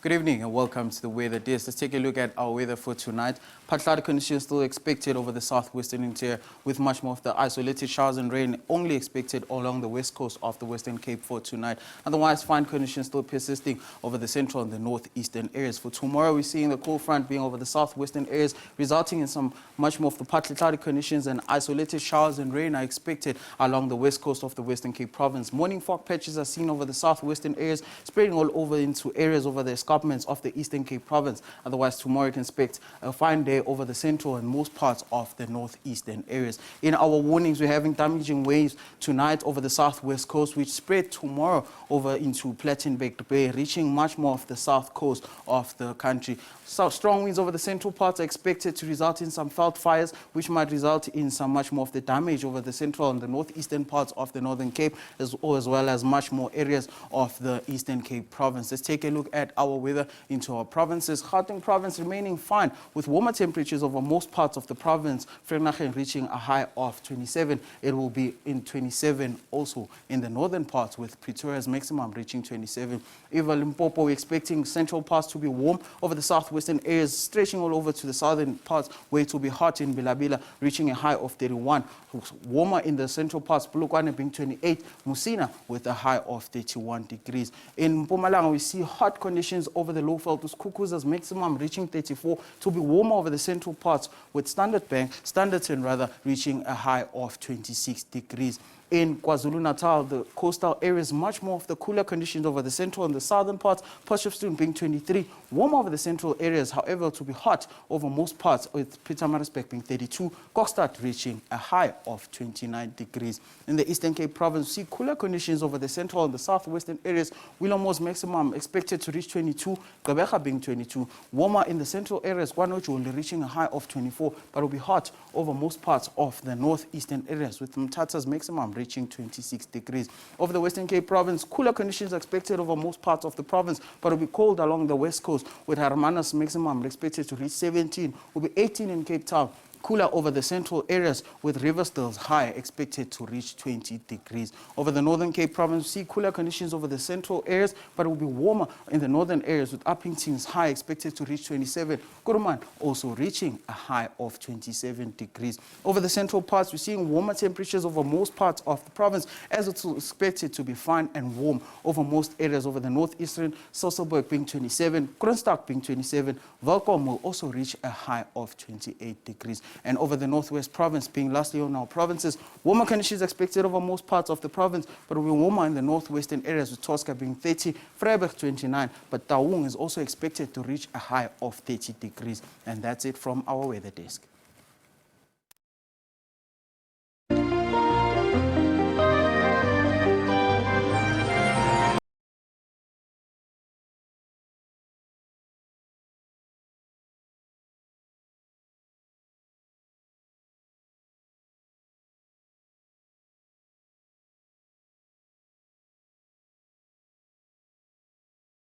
Good evening and welcome to the weather desk. Let's take a look at our weather for tonight. Partly conditions still expected over the southwestern interior, with much more of the isolated showers and rain only expected along the west coast of the Western Cape for tonight. Otherwise, fine conditions still persisting over the central and the northeastern areas. For tomorrow, we're seeing the cold front being over the southwestern areas, resulting in some much more of the partly cloudy conditions, and isolated showers and rain are expected along the west coast of the Western Cape province. Morning fog patches are seen over the southwestern areas, spreading all over into areas over the escarpments of the Eastern Cape province. Otherwise, tomorrow you can expect a fine day over the central and most parts of the northeastern areas. In our warnings, we're having damaging waves tonight over the southwest coast, which spread tomorrow over into Platinum Bay, reaching much more of the south coast of the country. So strong winds over the central parts are expected to result in some felt fires, which might result in some much more of the damage over the central and the northeastern parts of the Northern Cape, as well as much more areas of the Eastern Cape province. Let's take a look at our weather into our provinces. Gauteng province remaining fine with warmer temperatures over most parts of the province. Vereeniging reaching a high of 27. It will be in 27 also in the northern parts, with Pretoria's maximum reaching 27. Even Limpopo, we're expecting central parts to be warm over the southwestern areas, stretching all over to the southern parts, where it will be hot in Bilabila, reaching a high of 31. Warmer in the central parts, Polokwane being 28, Musina with a high of 31 degrees. In Mpumalanga, we see hot conditions over the Lowveld, Kukuza's maximum reaching 34, to be warmer over the central parts, with Standerton reaching a high of 26 degrees. In KwaZulu-Natal, the coastal areas, much more of the cooler conditions over the central and the southern parts, Potchefstroom being 23, warm over the central areas, however, to be hot over most parts, with Pietermaritzburg being 32, Kokstad reaching a high of 29 degrees. In the Eastern Cape province, we see cooler conditions over the central and the southwestern areas, Wilomo's maximum expected to reach 22, Gqeberha being 22, warmer in the central areas, KwaNoju only reaching a high of 24, but will be hot over most parts of the northeastern areas, with Mthatha's maximum reaching 26 degrees. Over the Western Cape province, cooler conditions are expected over most parts of the province, but will be cold along the west coast, with Hermanus maximum expected to reach 17, will be 18 in Cape Town. Cooler over the central areas, with Riversdale's high expected to reach 20 degrees. Over the Northern Cape province, we see cooler conditions over the central areas, but it will be warmer in the northern areas, with Uppington's high expected to reach 27. Kuruman also reaching a high of 27 degrees. Over the central parts, we're seeing warmer temperatures over most parts of the province, as it's expected to be fine and warm over most areas over the northeastern, Sasolburg being 27, Kroonstad being 27, Welkom will also reach a high of 28 degrees. And over the northwest province, being lastly on our provinces, warmer conditions expected over most parts of the province, but will be warmer in the northwestern areas, with Tosca being 30, Vryburg 29, but Taung is also expected to reach a high of 30 degrees. And that's it from our weather desk.